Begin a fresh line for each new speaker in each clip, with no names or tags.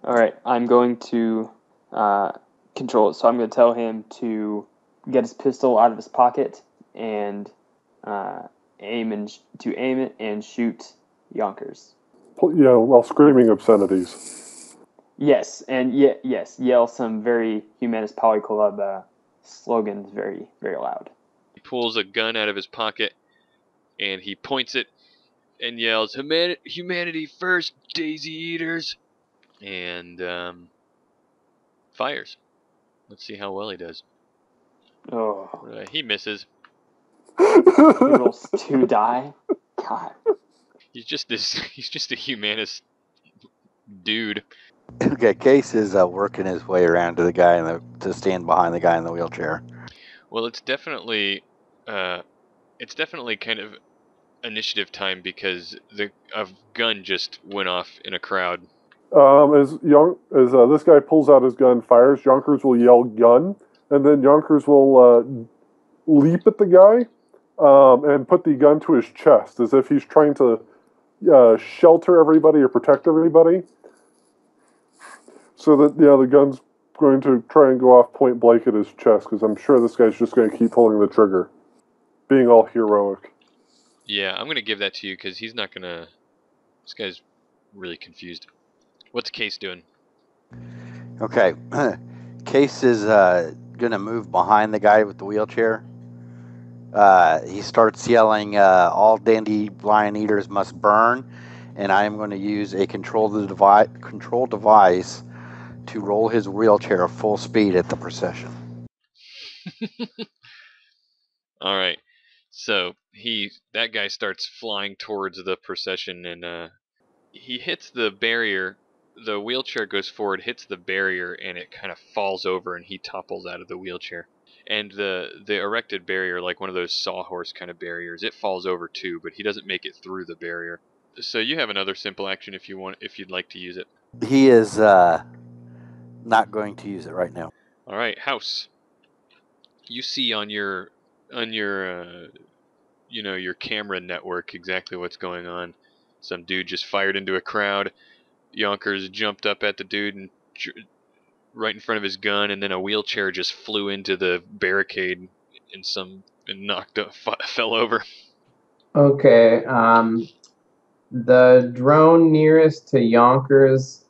All right, I'm going to control it. So I'm going to tell him to get his pistol out of his pocket and uh, aim it and shoot Yonkers.
While screaming obscenities.
Yes, and yes, yell some very Humanist Polyclub slogans very, very loud.
He pulls a gun out of his pocket and he points it and yells, "Humanity first, daisy eaters!" and fires. Let's see how well he does.
Oh,
He misses.
he rolls 2 die. God.
He's just a humanist dude.
Okay, Case is working his way around to the guy to stand behind the guy in the wheelchair.
Well, it's definitely kind of initiative time because a gun just went off in a crowd.
As this guy pulls out his gun, fires, Yonkers will yell "gun," and then Yonkers will leap at the guy and put the gun to his chest, as if he's trying to shelter everybody or protect everybody. So that the gun's going to try and go off point blank at his chest, because I'm sure this guy's just going to keep pulling the trigger, being all heroic.
Yeah, I'm gonna give that to you because he's not gonna. This guy's really confused. What's Case doing?
Okay, Case is gonna move behind the guy with the wheelchair. He starts yelling, "All dandelion eaters must burn," and I am going to use a control device to roll his wheelchair full speed at the procession.
All right, so that guy starts flying towards the procession and he hits the barrier. The wheelchair goes forward, hits the barrier, and it kind of falls over, and he topples out of the wheelchair. And the erected barrier, like one of those sawhorse kind of barriers, it falls over too, but he doesn't make it through the barrier. So you have another simple action if you'd like to use it.
He is not going to use it right now.
All right, House. You see on your your camera network exactly what's going on. Some dude just fired into a crowd. Yonkers jumped up at the dude and right in front of his gun, and then a wheelchair just flew into the barricade and knocked up, fell over.
Okay, the drone nearest to Yonkers,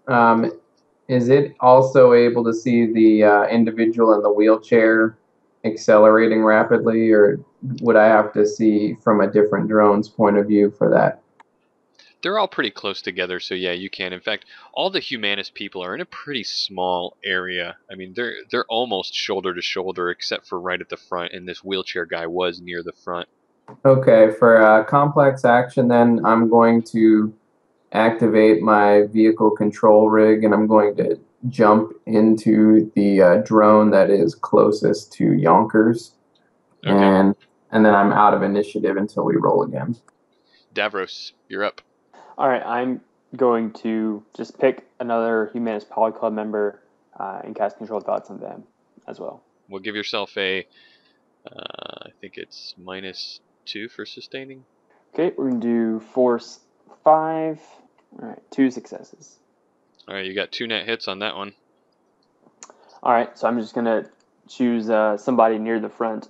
is it also able to see the individual in the wheelchair accelerating rapidly, or would I have to see from a different drone's point of view for that?
They're all pretty close together, so yeah, you can. In fact, all the humanist people are in a pretty small area. I mean, they're almost shoulder to shoulder, except for right at the front, and this wheelchair guy was near the front.
Okay, for complex action, then I'm going to activate my vehicle control rig, and I'm going to jump into the drone that is closest to Yonkers,
Okay.
and then I'm out of initiative until we roll again.
Davros, you're up.
All right, I'm going to just pick another Humanist Polyclub member and cast Control Thoughts on them as well.
We'll give yourself a, I think it's -2 for sustaining.
Okay, we're going to do Force 5. All right, 2 successes.
All right, you got 2 net hits on that one.
All right, so I'm just going to choose somebody near the front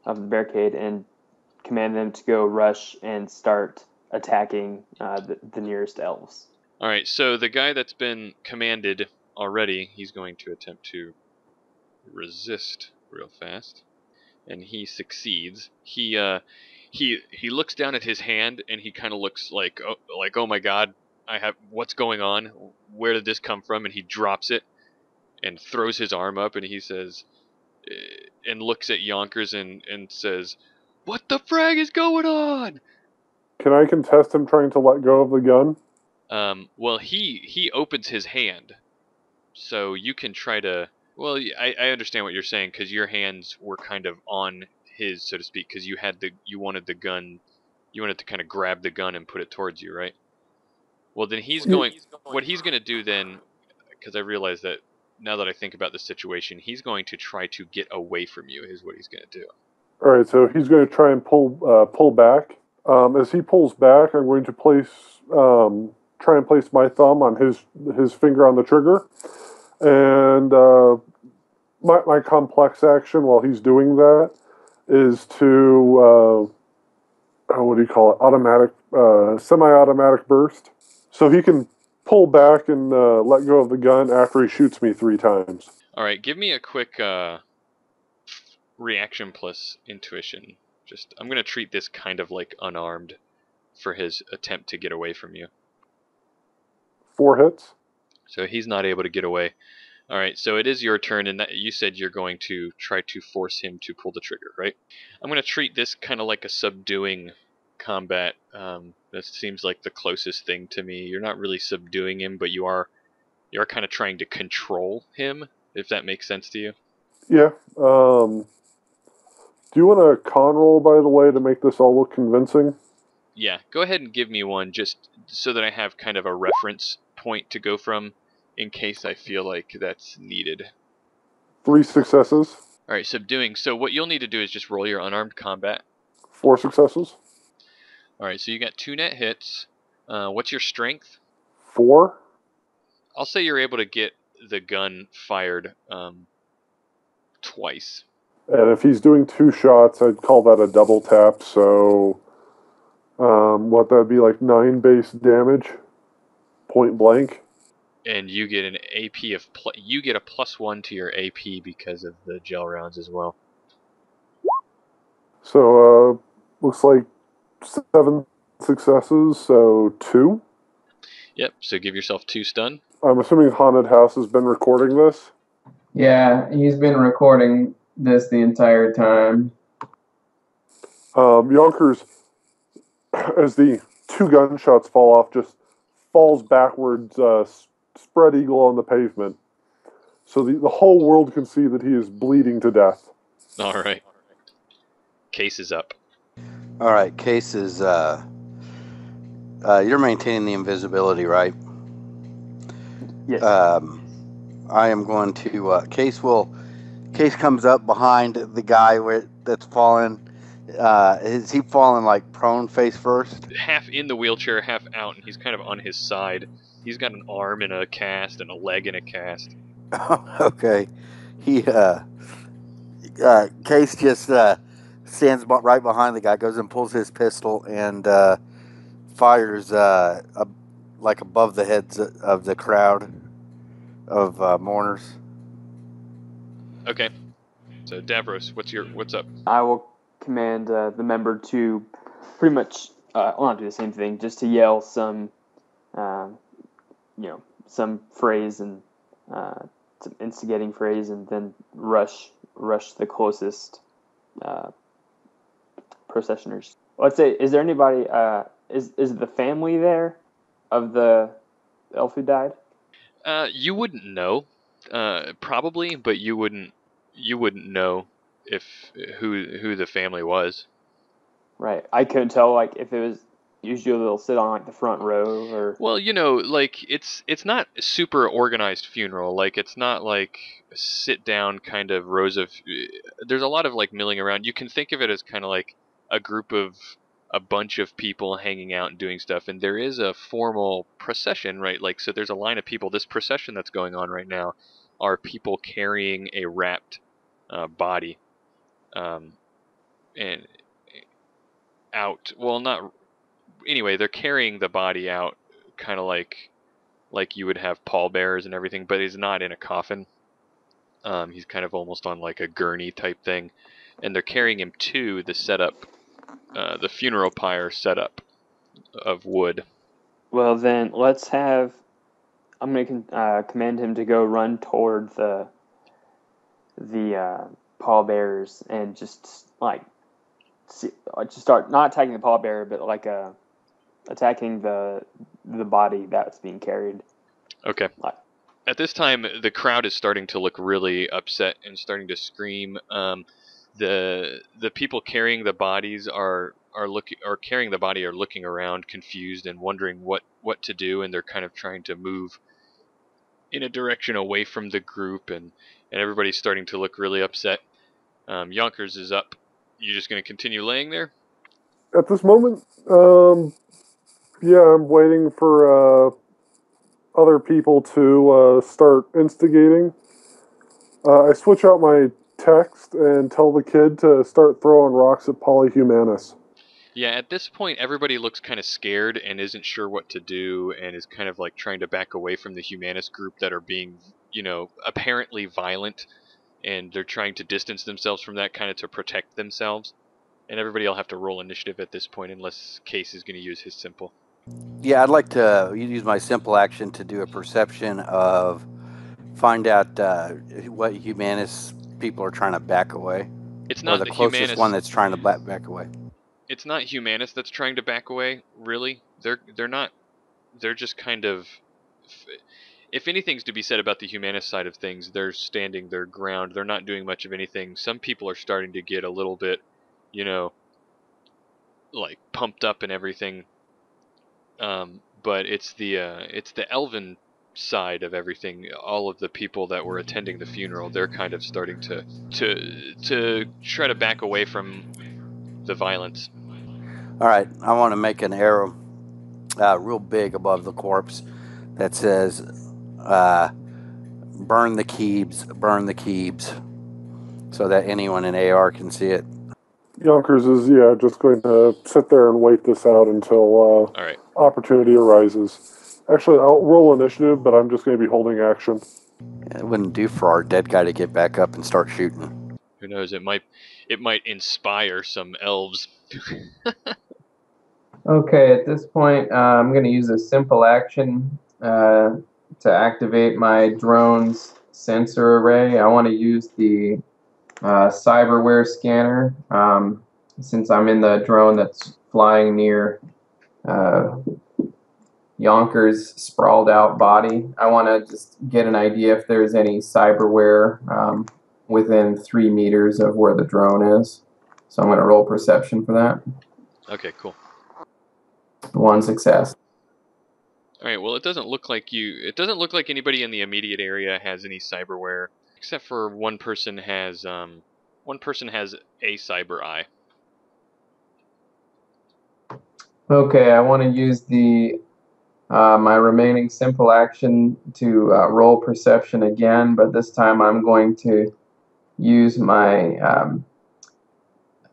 of the barricade and command them to go rush and start attacking the nearest elves.
All right, so the guy that's been commanded already, he's going to attempt to resist real fast, and he succeeds. He looks down at his hand and he kind of looks like oh my god, what's going on? Where did this come from? And he drops it and throws his arm up and he says and looks at Yonkers and says, "What the frag is going on?"
Can I contest him trying to let go of the gun?
Well, he opens his hand, so you can try to. Well, I understand what you're saying because your hands were kind of on his, so to speak, because you wanted the gun, you wanted to kind of grab the gun and put it towards you, right? Well, then what he's going to do then, because I realize that now that I think about the situation, he's going to try to get away from you. Is what he's going to do.
All right, so he's going to try and pull back. As he pulls back, I'm going to place try and place my thumb on his finger on the trigger, and my complex action while he's doing that is to what do you call it? Automatic, semi-automatic burst. So he can pull back and let go of the gun after he shoots me 3 times.
All right, give me a quick reaction plus intuition. I'm going to treat this kind of like unarmed for his attempt to get away from you.
4 hits.
So he's not able to get away. All right, so it is your turn, and you said you're going to try to force him to pull the trigger, right? I'm going to treat this kind of like a subduing combat. That seems like the closest thing to me. You're not really subduing him, but you are kind of trying to control him, if that makes sense to you.
Yeah. Do you want a con roll, by the way, to make this all look convincing?
Yeah, go ahead and give me one, just so that I have kind of a reference point to go from, in case I feel like that's needed.
3 successes.
All right, subduing. So what you'll need to do is just roll your unarmed combat.
4 successes.
All right, so you got 2 net hits. What's your strength?
4.
I'll say you're able to get the gun fired twice.
And if he's doing 2 shots, I'd call that a double tap. So, what that'd be like 9 base damage, point blank.
And you get an AP of you get a +1 to your AP because of the gel rounds as well.
So, looks like 7 successes, so 2.
Yep, so give yourself 2 stun.
I'm assuming Haunted House has been recording this.
Yeah, he's been recording this the entire time.
Yonkers, as the 2 gunshots fall off, just falls backwards, spread eagle on the pavement. So the whole world can see that he is bleeding to death.
All right. Case is up.
All right, Case is. You're maintaining the invisibility, right?
Yes.
I am going to. Case comes up behind the guy that's fallen. Is he falling like prone face first?
Half in the wheelchair, half out, and he's kind of on his side. He's got an arm in a cast and a leg in a cast.
Okay. He Case just stands right behind the guy, goes and pulls his pistol and fires like above the heads of the crowd of mourners.
Okay. So Davros, what's up?
I will command the member to pretty much not do the same thing, just to yell some, some phrase and some instigating phrase, and then rush the closest processioners. Let's say, is there anybody? Is the family there of the elf who died?
You wouldn't know, probably, but you wouldn't know if who the family was.
Right. I couldn't tell, like, if it was. Usually they'll sit on like the front row, or
Well, like it's not a super organized funeral. Like it's not like sit down kind of rows of. There's a lot of like milling around. You can think of it as kind of like a bunch of people hanging out and doing stuff. And there is a formal procession, right? Like so, there's a line of people. This procession that's going on right now are people carrying a wrapped body, and out. Well, not. Anyway, they're carrying the body out, kind of like you would have pallbearers and everything, but he's not in a coffin. He's kind of almost on like a gurney type thing, and they're carrying him to the setup, the funeral pyre setup of wood.
well, then let's have. I'm going to command him to go run toward the pallbearers and just like just start not attacking the pallbearer, but like attacking the body that's being carried.
Okay. At this time, the crowd is starting to look really upset and starting to scream. The people carrying the bodies are carrying the body are looking around, confused and wondering what to do, and they're kind of trying to move in a direction away from the group, and everybody's starting to look really upset. Yonkers is up. You just going to continue laying there?
At this moment, Yeah, I'm waiting for other people to start instigating. I switch out my text and tell the kid to start throwing rocks at Polyhumanus.
Yeah, at this point, everybody looks kind of scared and isn't sure what to do, and is kind of like trying to back away from the humanist group that are being, apparently violent, and they're trying to distance themselves from that kind of to protect themselves. And everybody will have to roll initiative at this point, unless Case is going to use his simple.
Yeah, I'd like to use my simple action to do a perception of find out what humanist people are trying to back away.
It's
Or
not
the
the
closest
humanist.
one that's trying to back away.
It's not humanist that's trying to back away. Really, they're not. They're just kind of. If anything's to be said about the humanist side of things, they're standing their ground. They're not doing much of anything. Some people are starting to get a little bit, like pumped up and everything. But it's the elven side of everything. All of the people that were attending the funeral, they're kind of starting to try to back away from the violence.
All right, I want to make an arrow real big above the corpse that says, burn the keebs, so that anyone in AR can see it.
Yonkers is, just going to sit there and wait this out until
All right.
opportunity arises. Actually, I'll roll initiative, but I'm just going to be holding action.
It wouldn't do for our dead guy to get back up and start shooting.
Who knows? It might inspire some elves.
Okay, at this point, I'm going to use a simple action to activate my drone's sensor array. I want to use the cyberware scanner since I'm in the drone that's flying near Yonkers' sprawled out body. I want to just get an idea if there's any cyberware within 3 meters of where the drone is. So I'm going to roll perception for that.
Okay, cool.
1 success.
All right. Well, it doesn't look like anybody in the immediate area has any cyberware, except for one person has a cyber eye.
Okay, I want to use the my remaining simple action to roll perception again, but this time I'm going to use my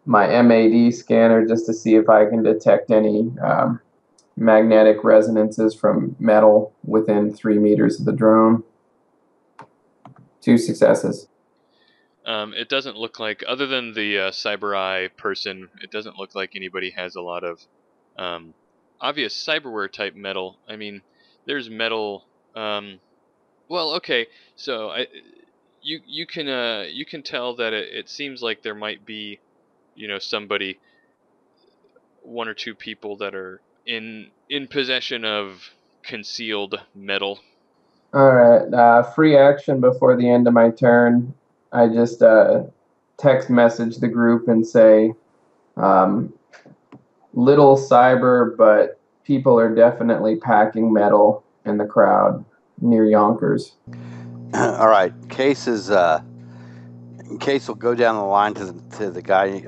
my MAD scanner just to see if I can detect any magnetic resonances from metal within 3 meters of the drone. 2 successes.
It doesn't look like, other than the cyber eye person, it doesn't look like anybody has a lot of obvious cyberware type metal. I mean, there's metal. Well, okay, so you can tell that it seems like there might be, somebody, 1 or 2 people that are in possession of concealed metal.
Alright, free action before the end of my turn. I just text message the group and say, little cyber, but people are definitely packing metal in the crowd near Yonkers.
All right, Case will go down the line to the guy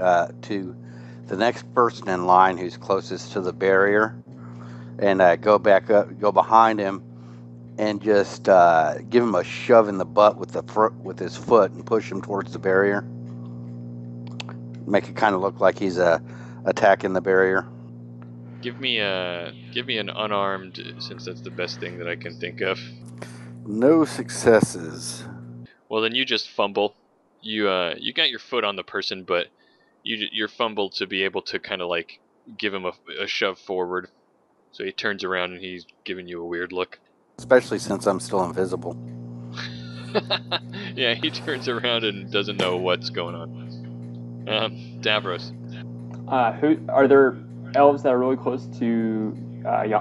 to the next person in line who's closest to the barrier, and go behind him, and just give him a shove in the butt with his foot and push him towards the barrier. Make it kind of look like he's attacking the barrier.
Give me an unarmed, since that's the best thing that I can think of.
No successes.
Well, then you just fumble. You got your foot on the person, but you're fumbled to be able to kind of like give him a shove forward. So he turns around and he's giving you a weird look.
Especially since I'm still invisible.
Yeah, he turns around and doesn't know what's going on. Davros.
Who are there elves that are really close to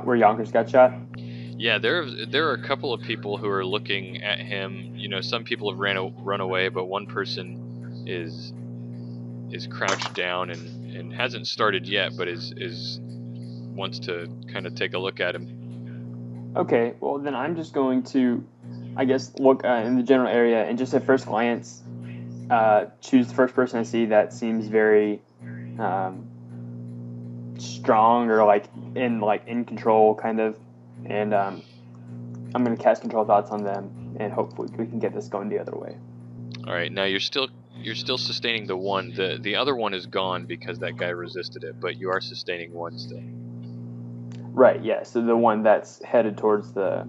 where Yonkers got shot?
Yeah, there are a couple of people who are looking at him. Some people have run away, but one person is crouched down and hasn't started yet, but is wants to kind of take a look at him.
Okay, well then I'm just going to, I guess, look in the general area and just at first glance, choose the first person I see that seems very strong or like in control, kind of, and I'm gonna cast control thoughts on them, and hopefully we can get this going the other way.
All right, now you're still sustaining the one. The other one is gone because that guy resisted it, but you are sustaining one still.
Right. Yeah. So the one that's headed towards the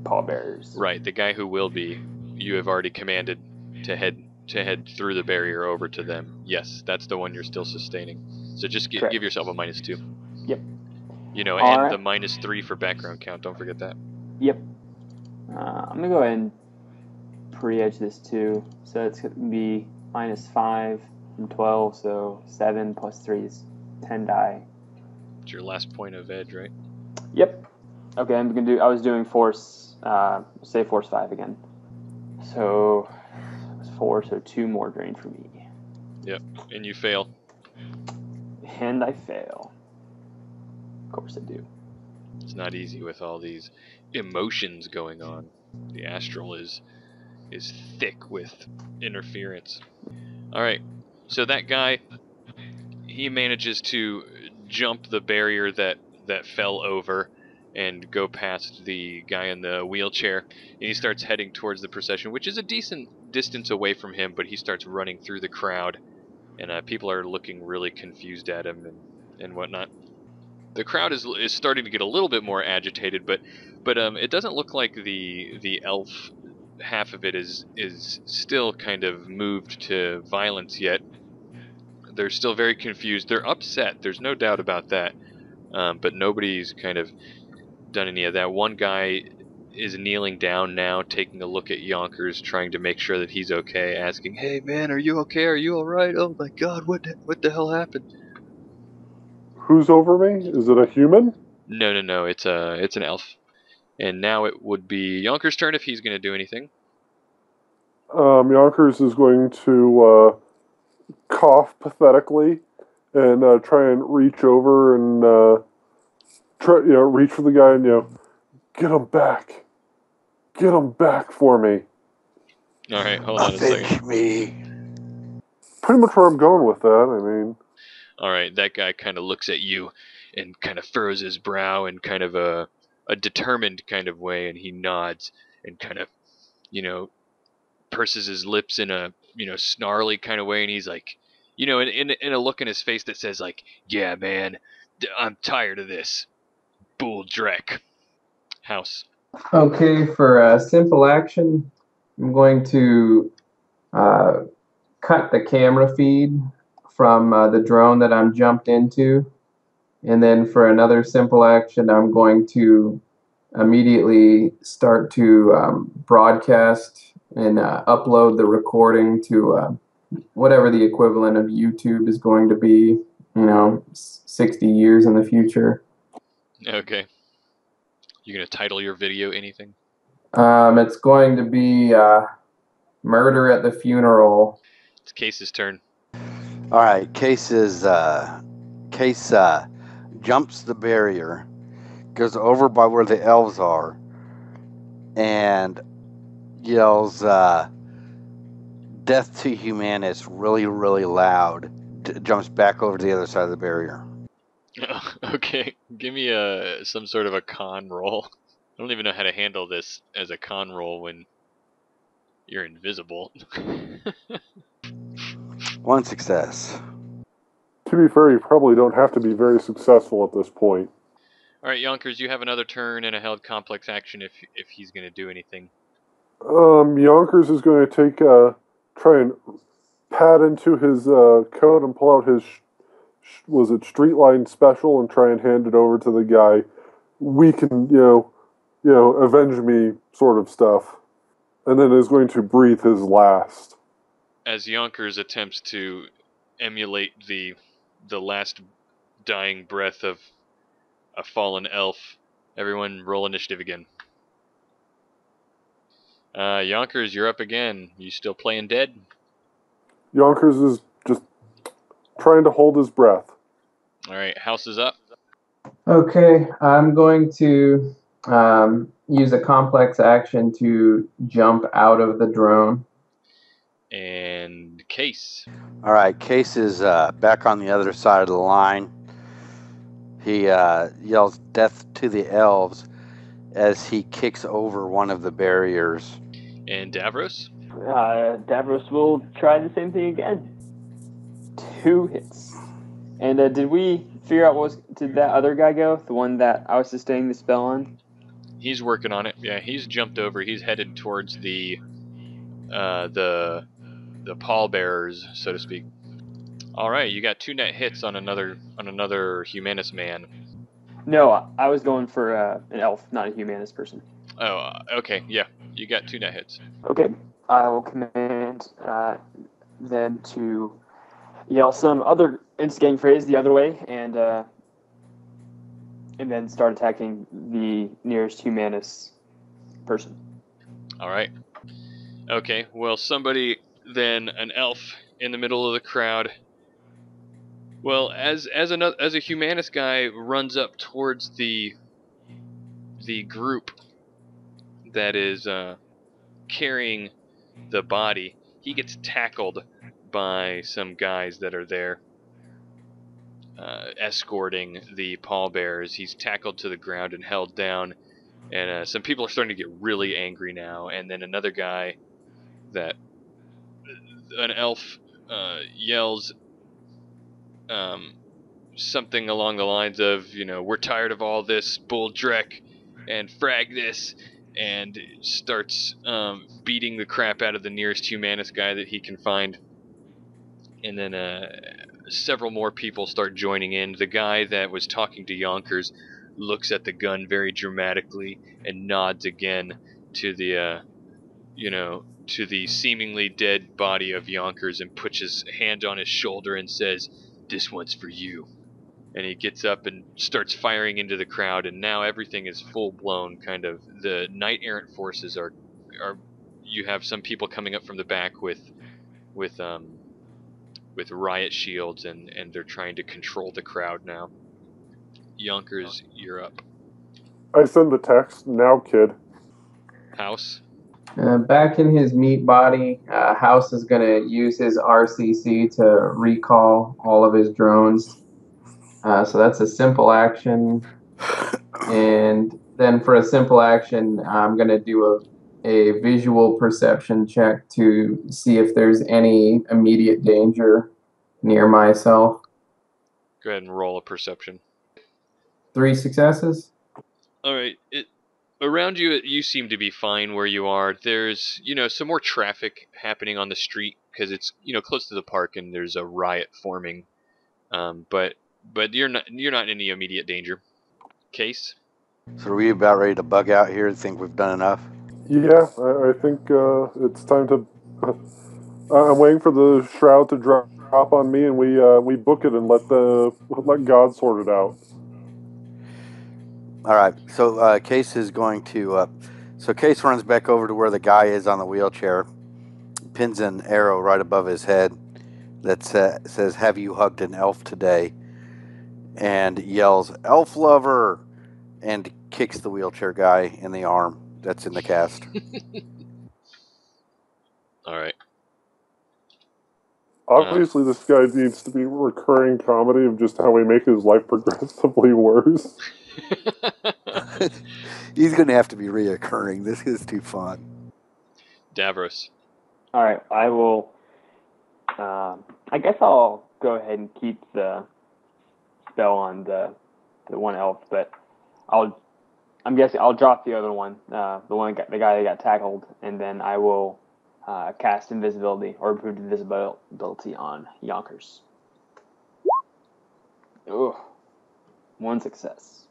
pallbearers.
Right. The guy who will be, you have already commanded to head through the barrier over to them. Yes, that's the one you're still sustaining. So just give yourself a -2.
Yep.
You know,
All
and
right.
the -3 for background count. Don't forget that.
Yep. I'm gonna go ahead and pre-edge this too. So it's gonna be -5 from 12. So 7 plus 3 is 10 die.
It's your last point of edge, right?
Yep. Okay, I'm gonna do. I was doing force. Say force 5 again. So it's 4. So 2 more drain for me.
Yep. And you fail.
And I fail. Of course I do.
It's not easy with all these emotions going on. The astral is thick with interference. All right. So that guy, he manages to jump the barrier that fell over and go past the guy in the wheelchair, and he starts heading towards the procession, which is a decent distance away from him, but he starts running through the crowd, and people are looking really confused at him and whatnot. The crowd is starting to get a little bit more agitated, but it doesn't look like the elf half of it is still kind of moved to violence yet. They're still very confused. They're upset. There's no doubt about that. But nobody's kind of done any of that. One guy is kneeling down now, taking a look at Yonkers, trying to make sure that he's okay, asking, "Hey man, are you okay? Are you all right? Oh my God, what the hell happened?"
Who's over me? Is it a human?
No. It's an elf. And now it would be Yonkers' turn if he's going to do anything.
Yonkers is going to cough pathetically and try and reach over and reach for the guy and get him back for me.
All right, hold on a second.
Me.
Pretty much where I'm going with that. I mean,
all right, that guy kind of looks at you and kind of furrows his brow in kind of a determined kind of way, and he nods and kind of, purses his lips in a, snarly kind of way, and he's like, in a look in his face that says like, "Yeah, man, I'm tired of this. Bull Drek." House.
Okay, for a simple action, I'm going to cut the camera feed from the drone that I'm jumped into. And then for another simple action, I'm going to immediately start to broadcast and upload the recording to whatever the equivalent of YouTube is going to be, 60 years in the future.
Okay. You gonna title your video anything?
It's going to be Murder at the Funeral.
It's Case's turn.
All right, Case jumps the barrier, goes over by where the elves are, and yells, "Death to Humanus," really, really loud. Jumps back over to the other side of the barrier.
Okay, give me some sort of a con roll. I don't even know how to handle this as a con roll when you're invisible.
One success.
to be fair, you probably don't have to be very successful at this point.
All right, Yonkers, you have another turn and a held complex action if he's going to do anything.
Yonkers is going to try and pad into his coat and pull out his, was it Streetline Special, and try and hand it over to the guy. We can, avenge me sort of stuff. And then is going to breathe his last.
As Yonkers attempts to emulate the last dying breath of a fallen elf, everyone roll initiative again. Yonkers, you're up again. You still playing dead?
Yonkers is just trying to hold his breath.
All right, House is up.
Okay, I'm going to use a complex action to jump out of the drone.
And Case.
All right, Case is back on the other side of the line. He yells "Death to the elves" as he kicks over one of the barriers.
And Davros?
Davros will try the same thing again. 2 hits. And did we figure out did that other guy go? The one that I was sustaining the spell on?
He's working on it. Yeah, he's jumped over. He's headed towards the pallbearers, so to speak. All right, you got 2 net hits on another Humanist man.
No, I was going for an elf, not a humanist person.
Oh, okay, yeah, you got 2 net hits.
Okay, I will command then to yell some other instigating phrase the other way, and then start attacking the nearest humanist person.
All right. Okay, well, somebody then, an elf in the middle of the crowd. Well, as a humanist guy runs up towards the group that is carrying the body, he gets tackled by some guys that are there escorting the pallbearers. He's tackled to the ground and held down, and some people are starting to get really angry now. And then another guy, an elf, yells something along the lines of, we're tired of all this bull dreck and frag this, and starts beating the crap out of the nearest humanist guy that he can find. And then several more people start joining in. The guy that was talking to Yonkers looks at the gun very dramatically and nods again to the to the seemingly dead body of Yonkers and puts his hand on his shoulder and says, "This one's for you." And he gets up and starts firing into the crowd, and now everything is full blown. Kind of the knight errant forces are you have some people coming up from the back with riot shields, and they're trying to control the crowd now. Yonkers, you're up.
I send the text, now kid.
House.
Back in his meat body, House is going to use his RCC to recall all of his drones. So that's a simple action. And then for a simple action, I'm going to do a visual perception check to see if there's any immediate danger near myself.
Go ahead and roll a perception.
3 successes.
All right. Around you, you seem to be fine where you are. There's, some more traffic happening on the street because it's, close to the park, and there's a riot forming. But you're not in any immediate danger. Case.
So are we about ready to bug out here and think we've done enough?
Yeah, I think it's time to. I'm waiting for the shroud to drop on me, and we book it and let God sort it out.
All right. So Case is going to. So Case runs back over to where the guy is on the wheelchair, pins an arrow right above his head that says, "Have you hugged an elf today?" and yells, "Elf lover!" and kicks the wheelchair guy in the arm that's in the cast.
All right.
Obviously, this guy needs to be a recurring comedy of just how we make his life progressively worse.
He's going to have to be reoccurring. This is too fun.
Davros.
All right, I will. I guess I'll go ahead and keep the spell on the one elf, but I'm guessing I'll drop the other one, the guy that got tackled, and then I will cast invisibility or improve invisibility on Yonkers. Ooh, 1 success.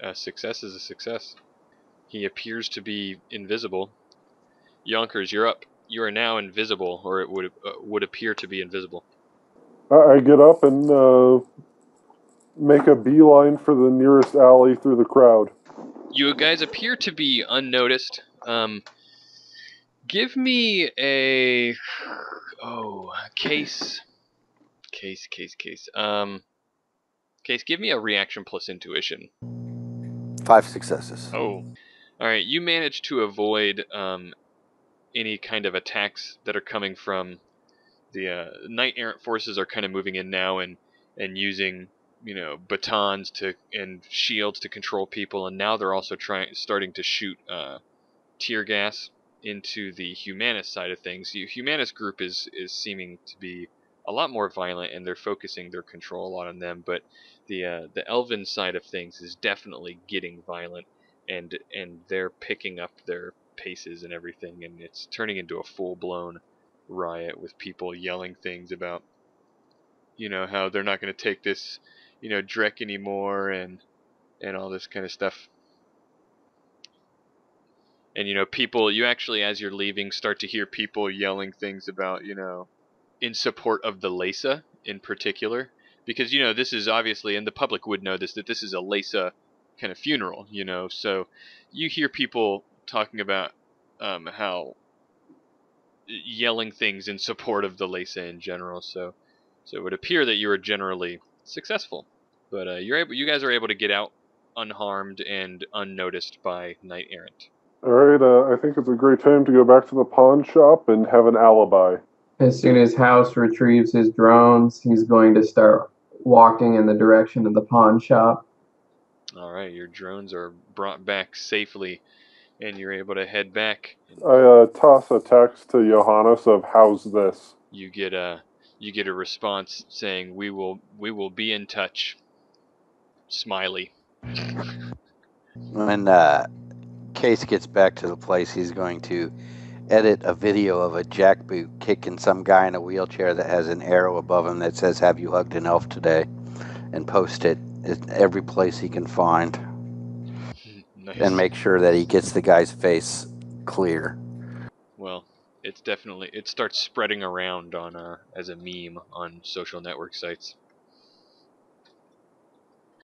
A success is a success. He appears to be invisible. Yonkers, you're up. You are now invisible, or it would appear to be invisible.
I get up and make a beeline for the nearest alley through the crowd.
You guys appear to be unnoticed. Give me a case. Case. Case, give me a reaction plus intuition.
5 successes.
Oh. Alright, you managed to avoid any kind of attacks that are coming from the knight errant forces are kind of moving in now and using batons and shields to control people, and now they're also starting to shoot tear gas into the Humanist side of things. The Humanist group is seeming to be a lot more violent, and they're focusing their control a lot on them. But the Elven side of things is definitely getting violent, and they're picking up their paces and everything, and it's turning into a full-blown riot with people yelling things about how they're not going to take this Drek anymore, and all this kind of stuff. And people, you actually, as you're leaving, start to hear people yelling things about in support of the Lesa in particular, because this is obviously, and the public would know this, that this is a Lesa kind of funeral, so you hear people talking about how yelling things in support of the Lesa in general. So it would appear that you are generally successful, but you guys are able to get out unharmed and unnoticed by Knight Errant.
All right, I think it's a great time to go back to the pawn shop and have an alibi.
As soon as House retrieves his drones, he's going to start walking in the direction of the pawn shop.
All right, your drones are brought back safely, and you're able to head back.
I toss a text to Johannes of "How's this?"
You get a response saying, "We will be in touch." Smiley.
When Case gets back to the place, he's going to edit a video of a jackboot kicking some guy in a wheelchair that has an arrow above him that says, "Have you hugged an elf today?" and post it in every place he can find.
Nice.
And make sure that he gets the guy's face clear.
Well, it starts spreading around on as a meme on social network sites.